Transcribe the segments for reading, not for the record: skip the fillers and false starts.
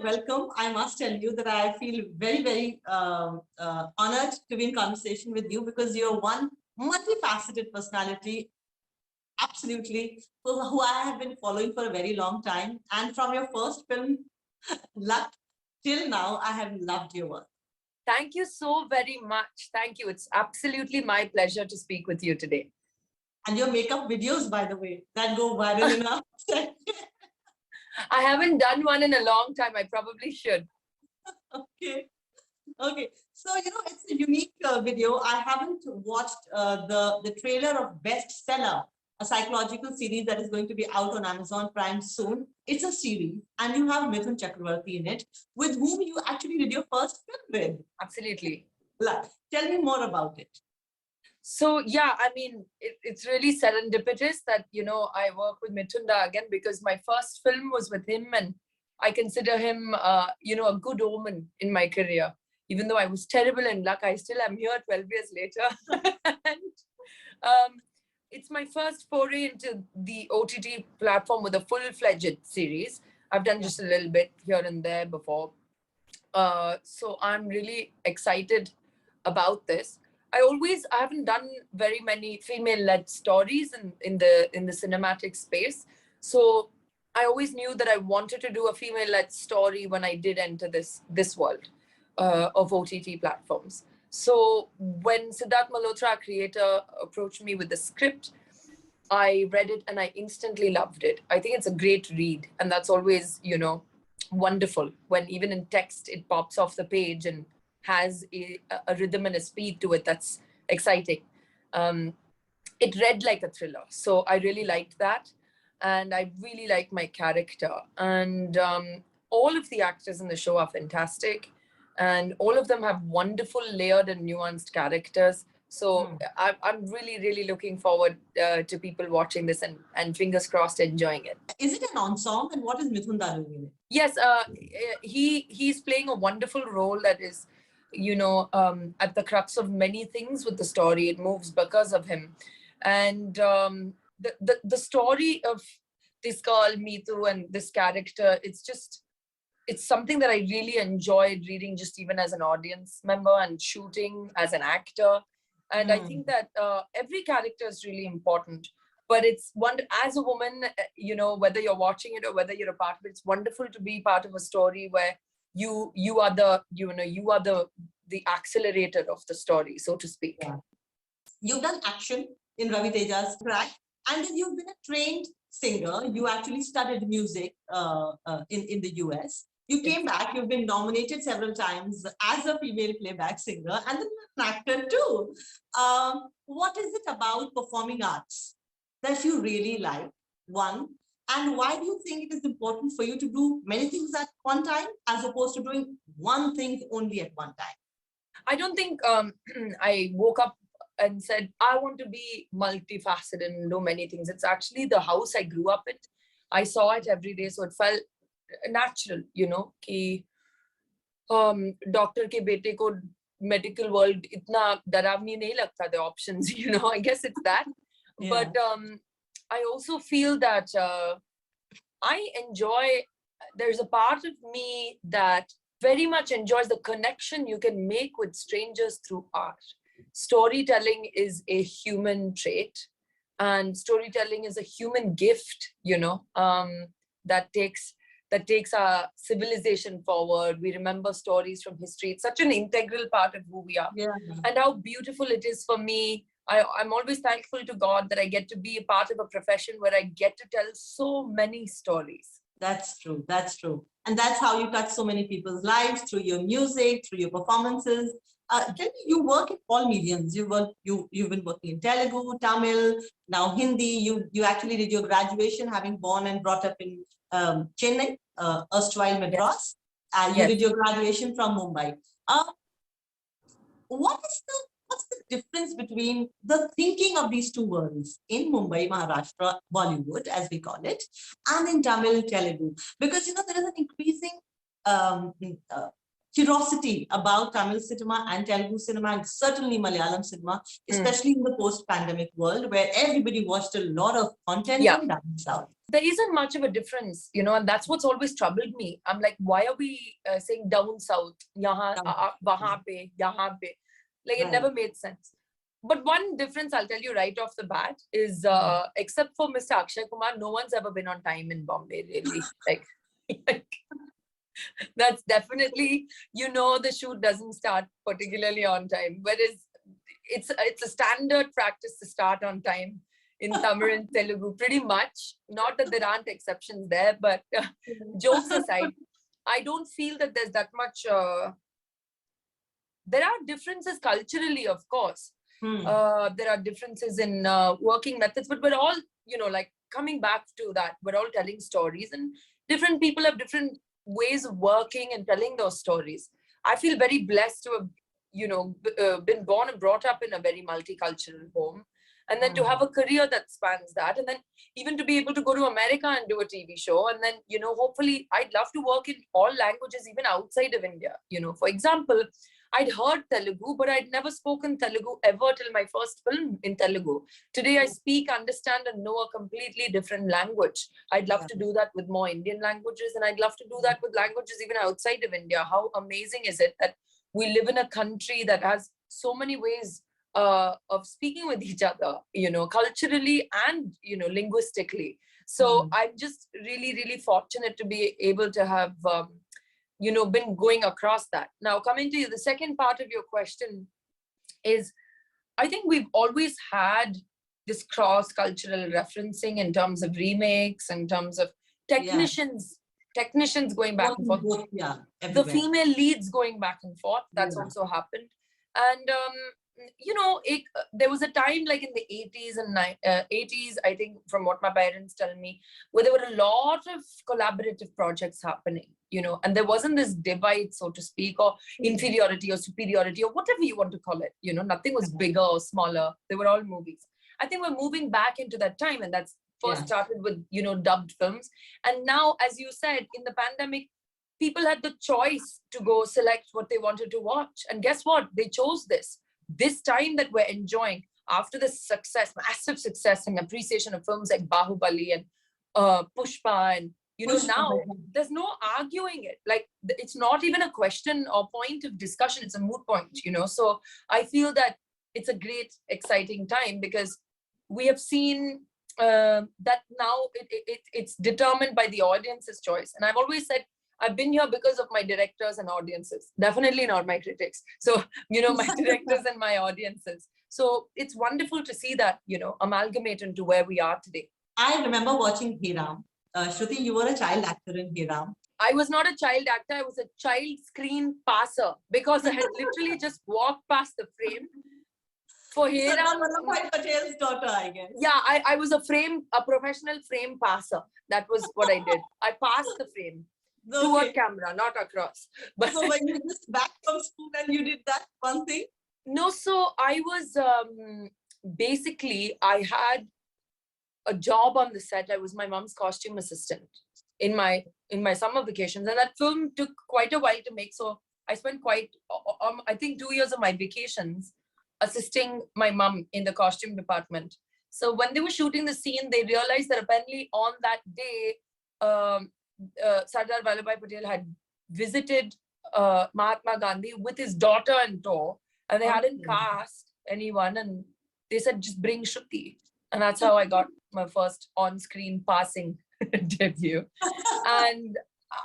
welcome. I must tell you that I feel very, very honored to be in conversation with you because you're one multifaceted personality, absolutely, who I have been following for a very long time. And from your first film, Luck, till now, I have loved your work. Thank you so very much. Thank you. It's absolutely my pleasure to speak with you today. And your makeup videos, by the way, that go viral enough. I haven't done one in a long time. I probably should. Okay. Okay, so it's a unique video. I haven't watched the trailer of Bestseller, a psychological series that is going to be out on Amazon Prime soon. It's a series, and you have Mithun Chakravarti in it, with whom you actually did your first film with. Absolutely. Tell me more about it. So yeah, I mean, it's really serendipitous that I work with Mithunda again because my first film was with him, and I consider him a good omen in my career. Even though I was terrible in Luck, I still am here 12 years later. And it's my first foray into the OTT platform with a full-fledged series. I've done just a little bit here and there before. So I'm really excited about this. I haven't done very many female-led stories in the cinematic space. So I always knew that I wanted to do a female-led story when I did enter this world of OTT platforms. So when Siddharth Malhotra, creator, approached me with the script, I read it and I instantly loved it. I think it's a great read, and that's always, wonderful when even in text it pops off the page and has a rhythm and a speed to it that's exciting. It read like a thriller, so I really liked that, and I really like my character, and all of the actors in the show are fantastic, and all of them have wonderful layered and nuanced characters. So I'm really, really looking forward to people watching this and fingers crossed enjoying it. Is it an ensemble, and what is Mithunda doing in it? Yes, he's playing a wonderful role that is, at the crux of many things with the story. It moves because of him, and the story of this girl Meetu and this character, it's something that I really enjoyed reading, just even as an audience member and shooting as an actor. And I think that every character is really important. But it's as a woman, whether you're watching it or whether you're a part of it, it's wonderful to be part of a story where you are the accelerator of the story, so to speak. Yeah. You've done action in Ravi Teja's track, and then you've been a trained singer. You actually studied music in the US. You came back, you've been nominated several times as a female playback singer, and then you're an actor too. What is it about performing arts that you really like, one? And why do you think it is important for you to do many things at one time as opposed to doing one thing only at one time? I don't think I woke up and said, I want to be multifaceted and do many things. It's actually the house I grew up in. I saw it every day, so it felt natural, कि doctor के बेटे को medical world इतना डरावनी नहीं लगता, the options, I guess it's that. Yeah. But I also feel that there's a part of me that very much enjoys the connection you can make with strangers through art. Storytelling is a human trait, and storytelling is a human gift, that takes our civilization forward. We remember stories from history. It's such an integral part of who we are. Yeah. And how beautiful it is for me. I'm always thankful to God that I get to be a part of a profession where I get to tell so many stories. That's true. That's true. And that's how you touch so many people's lives, through your music, through your performances. Tell me, you work in all mediums. You've been working in Telugu, Tamil, now Hindi. You actually did your graduation, having born and brought up in Chennai, erstwhile Madras. Yes. You did your graduation from Mumbai. What's the difference between the thinking of these two worlds in Mumbai, Maharashtra, Bollywood, as we call it, and in Tamil, Telugu? Because there is an increasing curiosity about Tamil cinema and Telugu cinema and certainly Malayalam cinema, especially in the post-pandemic world where everybody watched a lot of content Yeah. from down south. There isn't much of a difference, and that's what's always troubled me. I'm like, why are we saying down south? Yahan, wahan pe, yahan pe. Like, it never made sense. But one difference I'll tell you right off the bat is, except for Mr. Akshay Kumar, no one's ever been on time in Bombay, really. like that's definitely, the shoot doesn't start particularly on time. Whereas it's a standard practice to start on time in Tamil and Telugu, pretty much. Not that there aren't exceptions there, but jokes aside, I don't feel that there's that much. There are differences culturally, of course. There are differences in working methods, but we're all, like coming back to that, we're all telling stories, and different people have different ways of working and telling those stories. I feel very blessed to have, been born and brought up in a very multicultural home. And then to have a career that spans that, and then even to be able to go to America and do a TV show. And then, hopefully I'd love to work in all languages, even outside of India. For example, I'd heard Telugu, but I'd never spoken Telugu ever till my first film in Telugu. Today, I speak, understand, and know a completely different language. I'd love to do that with more Indian languages, and I'd love to do that with languages even outside of India. How amazing is it that we live in a country that has so many ways of speaking with each other, culturally and, linguistically. So I'm just really, really fortunate to be able to have, been going across that. Now, coming to you, the second part of your question is, I think we've always had this cross-cultural referencing in terms of remakes, in terms of technicians going back and forth. The female leads going back and forth, that's also happened. And there was a time like in the 80s and 80s, I think, from what my parents tell me, where there were a lot of collaborative projects happening, and there wasn't this divide, so to speak, or inferiority or superiority or whatever you want to call it. Nothing was bigger or smaller. They were all movies. I think we're moving back into that time, and that's first started with, dubbed films. And now, as you said, in the pandemic, people had the choice to go select what they wanted to watch. And guess what? They chose this time that we're enjoying after the success, massive success and appreciation of films like Bahubali and Pushpa, and now there's no arguing it. Like, it's not even a question or point of discussion, it's a moot point. So I feel that it's a great, exciting time, because we have seen that now it's determined by the audience's choice. And I've always said, I've been here because of my directors and audiences, definitely not my critics. So, my directors and my audiences. So it's wonderful to see that, amalgamate into where we are today. I remember watching Hiram. Shruti, you were a child actor in Hiram. I was not a child actor. I was a child screen passer, because I had literally just walked past the frame. For Hiram, Vallabhbhai Patel's daughter, I guess. Yeah, I was a professional frame passer. That was what I did. I passed the frame. Toward camera, not across. But so when you just back from school and you did that one thing? No, so I was basically, I had a job on the set. I was my mom's costume assistant in my summer vacations, and that film took quite a while to make. So I spent I think 2 years of my vacations assisting my mom in the costume department. So when they were shooting the scene, they realized that apparently on that day, Sardar Vallabhbhai Patel had visited Mahatma Gandhi with his daughter in tow, and they hadn't cast anyone, and they said, just bring Shruti. And that's how I got my first on-screen passing debut. And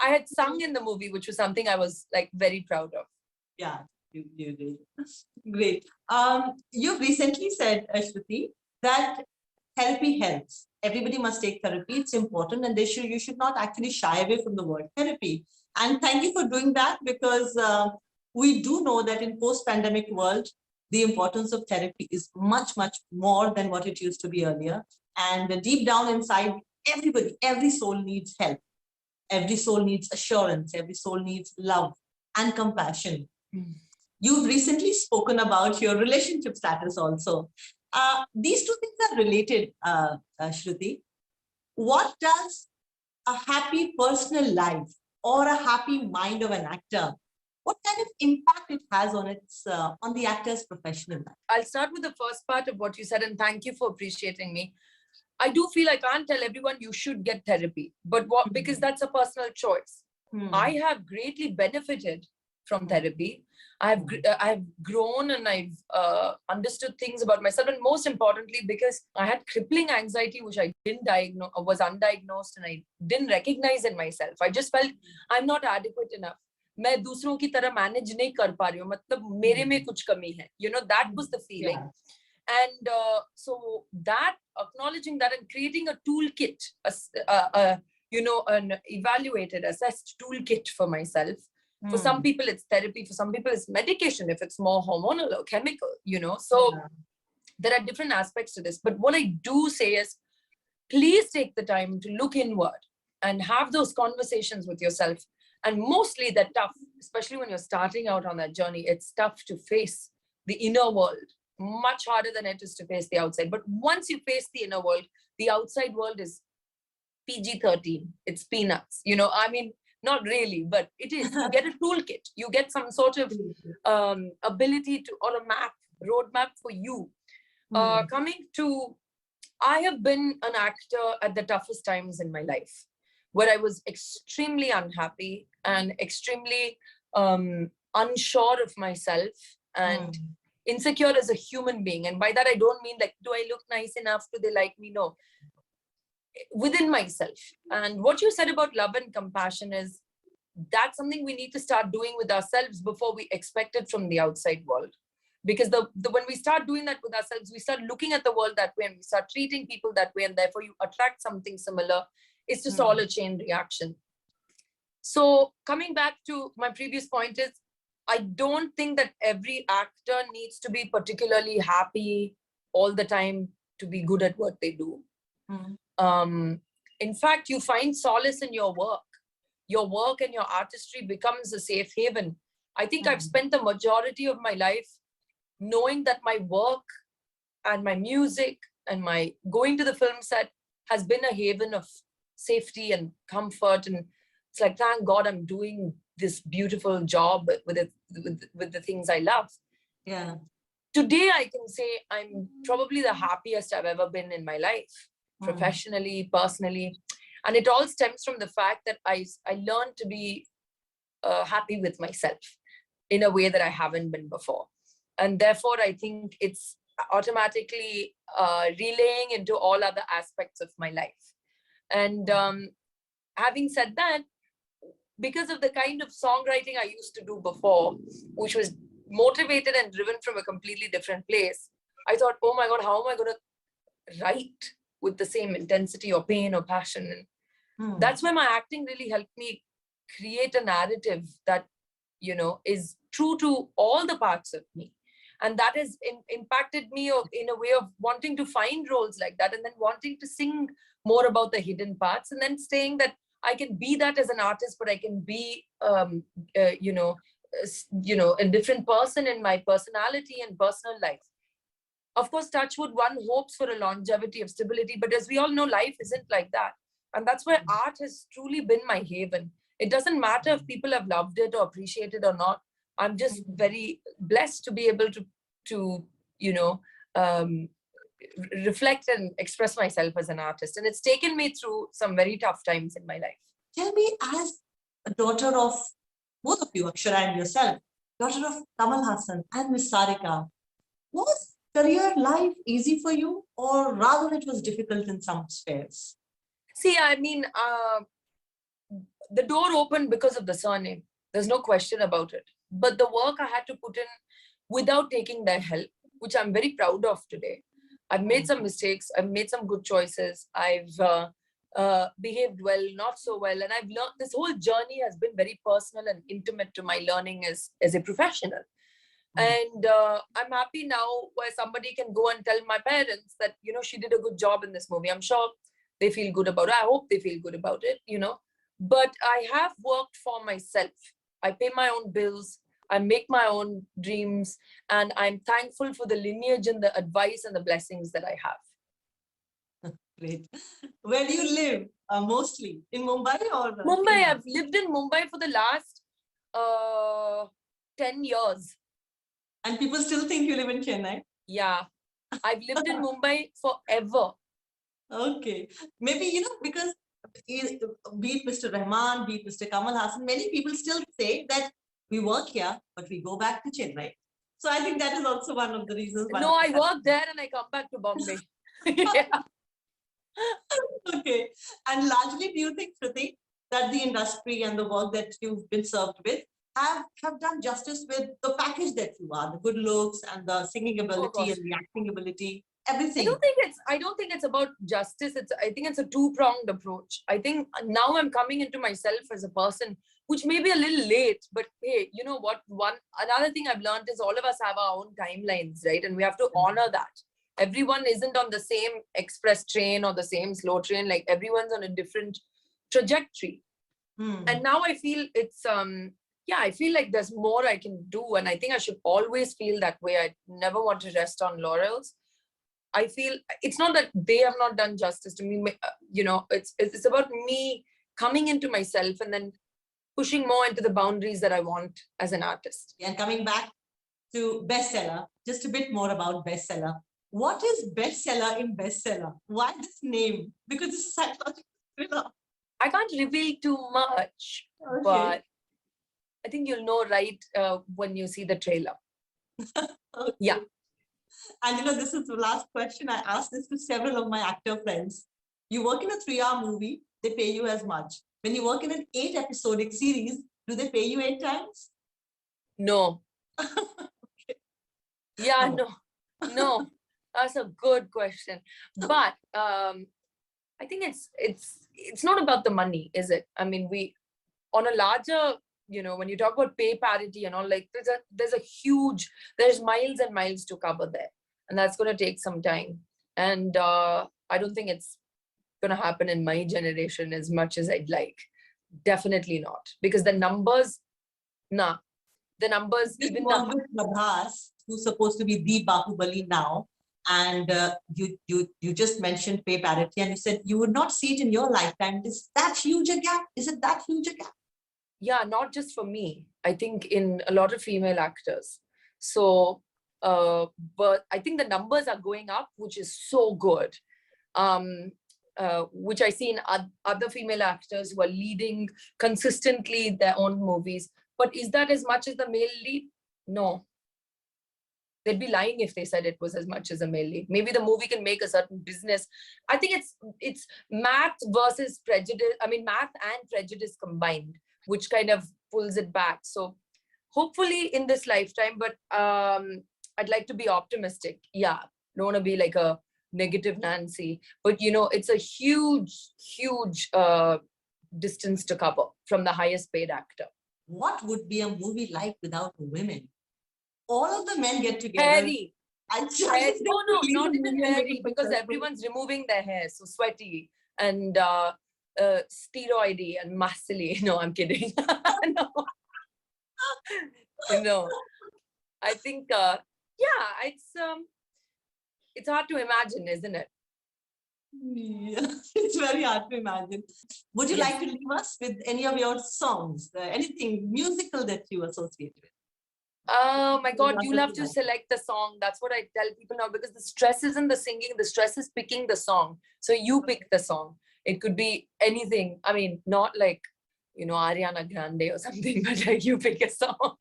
I had sung in the movie, which was something I was like very proud of. Yeah, you did. Great. You've recently said, Shruti, that therapy helps. Everybody must take therapy. It's important, and you should not actually shy away from the word therapy. And thank you for doing that, because we do know that in post-pandemic world, the importance of therapy is much, much more than what it used to be earlier. And deep down inside, every soul needs help. Every soul needs assurance. Every soul needs love and compassion. You've recently spoken about your relationship status also. These two things are related, Shruti. What does a happy personal life or a happy mind of an actor what kind of impact it has on on the actor's professional life? I'll start with the first part of what you said, and thank you for appreciating me. I do feel I can't tell everyone you should get therapy, but what, because that's a personal choice. I have greatly benefited from therapy. I've grown and I've understood things about myself, and most importantly, because I had crippling anxiety, which I didn't diagnose, was undiagnosed, and I didn't recognize in myself. I just felt I'm not adequate enough. मैं दूसरों की तरह manage नहीं कर पा रही हूँ, मतलब मेरे में कुछ कमी है. You know, that was the feeling. Yeah. And so that, acknowledging that and creating a toolkit, an evaluated, assessed toolkit for myself. For some people, it's therapy. For some people, it's medication if it's more hormonal or chemical, you know. So there are different aspects to this. But what I do say is, please take the time to look inward and have those conversations with yourself. And mostly they're tough, especially when you're starting out on that journey. It's tough to face the inner world, much harder than it is to face the outside. But once you face the inner world, the outside world is PG-13. It's peanuts. You know, I mean, not really, but it is. You get a toolkit. You get some sort of ability to, or a map, roadmap for you. Coming to, I have been an actor at the toughest times in my life, where I was extremely unhappy and extremely unsure of myself and insecure as a human being. And by that, I don't mean like, do I look nice enough? Do they like me? No. Within myself. And what you said about love and compassion is, that's something we need to start doing with ourselves before we expect it from the outside world. Because when we start doing that with ourselves, we start looking at the world that way, and we start treating people that way, and therefore you attract something similar. It's just all a chain reaction. So coming back to my previous point is, I don't think that every actor needs to be particularly happy all the time to be good at what they do. In fact, you find solace in your work. Your work and your artistry becomes a safe haven. I think I've spent the majority of my life knowing that my work and my music and my going to the film set has been a haven of safety and comfort. And it's like, thank God I'm doing this beautiful job with the things I love. Yeah. Today, I can say I'm probably the happiest I've ever been in my life, professionally, personally. And it all stems from the fact that I learned to be happy with myself in a way that I haven't been before. And therefore, I think it's automatically relaying into all other aspects of my life. And having said that, because of the kind of songwriting I used to do before, which was motivated and driven from a completely different place, I thought, oh my God, how am I going to write with the same intensity or pain or passion? And that's where my acting really helped me create a narrative that, you know, is true to all the parts of me. And that has impacted me in a way of wanting to find roles like that, and then wanting to sing more about the hidden parts, and then saying that I can be that as an artist, but I can be, a different person in my personality and personal life. Of course, touch wood, one hopes for a longevity of stability, but as we all know, life isn't like that. And that's where art has truly been my haven. It doesn't matter if people have loved it or appreciated it or not. I'm just very blessed to be able to reflect and express myself as an artist. And it's taken me through some very tough times in my life. Tell me, as a daughter of both of you, Akshara and yourself, daughter of Kamal Haasan and Miss Sarika, was career life easy for you, or rather it was difficult in some spheres? See, I mean, the door opened because of the surname. There's no question about it. But the work I had to put in without taking their help, which I'm very proud of today. I've made some mistakes. I've made some good choices. I've behaved well, not so well. And I've learned, this whole journey has been very personal and intimate to my learning as a professional. And I'm happy now where somebody can go and tell my parents that, you know, she did a good job in this movie. I'm sure they feel good about it. I hope they feel good about it, you know. But I have worked for myself. I pay my own bills. I make my own dreams. And I'm thankful for the lineage and the advice and the blessings that I have. Great. Where do you live mostly? In Mumbai or? Mumbai. I've lived in Mumbai for the last uh 10 years. And people still think you live in Chennai. Yeah. I've lived in Mumbai forever. Okay. Maybe, because be it Mr. Rahman, be it Mr. Kamal Hassan, many people still say that we work here, but we go back to Chennai. So I think that is also one of the reasons why. No, I work there and I come back to Bombay. Yeah. Okay. And largely, do you think, Shruti, that the industry and the work that you've been served with have done justice with the package that you are, the good looks and the singing Oh ability gosh. and the acting ability, I everything? don't think it's about justice. I think it's a two-pronged approach. I think now I'm coming into myself as a person, which may be a little late, but hey, you know what? Another thing I've learned is all of us have our own timelines, right? And we have to honor that. Everyone isn't on the same express train or the same slow train. Like everyone's on a different trajectory. Hmm. And now I feel it's yeah, I feel like there's more I can do. And I think I should always feel that way. I never want to rest on laurels. I feel it's not that they have not done justice to me. It's about me coming into myself and then pushing more into the boundaries that I want as an artist. And coming back to bestseller, just a bit more about bestseller. What is bestseller in bestseller? Why this name? Because it's a psychological thriller. I can't reveal too much, Okay. but I think you'll know right when you see the trailer. Okay. Yeah. And this is the last question. I asked this to several of my actor friends. You work in a 3-hour movie, they pay you as much. When you work in an 8-episodic series, do they pay you 8 times? No. Okay. Yeah, No. no. That's a good question. But I think it's not about the money, is it? I mean, we on a larger, when you talk about pay parity and all, like there's miles and miles to cover there, and that's going to take some time. And I don't think it's going to happen in my generation as much as I'd like. Definitely not, because the numbers, This even was with Prabhas, who's supposed to be the Bahubali now. And you just mentioned pay parity, and you said you would not see it in your lifetime. Is that huge a gap? Is it that huge a gap? Yeah, not just for me. I think in a lot of female actors. So, but I think the numbers are going up, which is so good. Which I see in other female actors who are leading consistently their own movies. But is that as much as the male lead? No. They'd be lying if they said it was as much as a male lead. Maybe the movie can make a certain business. I think it's math versus prejudice. I mean, math and prejudice combined, which kind of pulls it back. So hopefully in this lifetime, but I'd like to be optimistic. Yeah, don't want to be like a negative Nancy, but it's a huge distance to cover from the highest paid actor. What would be a movie like without women? All of the men get together. Hairy. No, not even hairy, because everyone's removing their hair, so sweaty and steroidy and muscly. No, I'm kidding. No, I think it's hard to imagine, isn't it? Yeah, it's very hard to imagine. Would you like to leave us with any of your songs, anything musical that you associate with? Oh my God, you'll have to select the song. That's what I tell people now, because the stress isn't the singing, the stress is picking the song. So you pick the song. It could be anything. I mean, not like, Ariana Grande or something, but like you pick a song.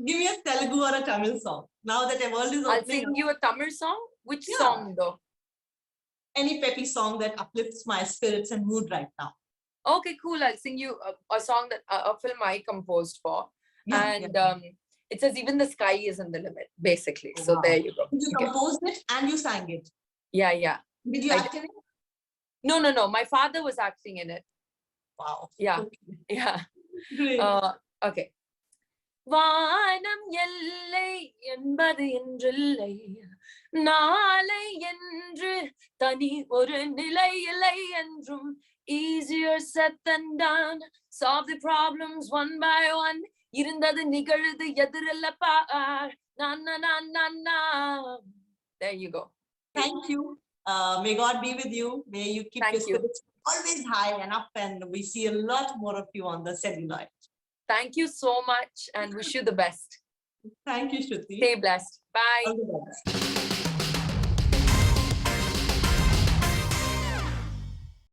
Give me a Telugu or a Tamil song. Now that the world is opening, I'll sing you a Tamil song. Which song though? Any peppy song that uplifts my spirits and mood right now. Okay, cool. I'll sing you a song that a film I composed for. It says even the sky isn't the limit, basically. Oh, so wow. There you go. You composed it and you sang it. Yeah. Did you act in it? No. My father was acting in it. Wow. Yeah. Okay. Yeah. Great. Okay. வானம் எல்லை என்பது என்றில்லை நாளை என்று தனி ஒரு நிலை இல்லை என்றும் easier said than done solve the problems one by one இருந்தது நிகழுது எதிரில்ல பார் na. There you go. Thank you. May God be with you. May you keep your spirits always high and up, and we see a lot more of you on the celluloid. Thank you so much and wish you the best. Thank you, Shruti. Stay blessed. Bye. All the best.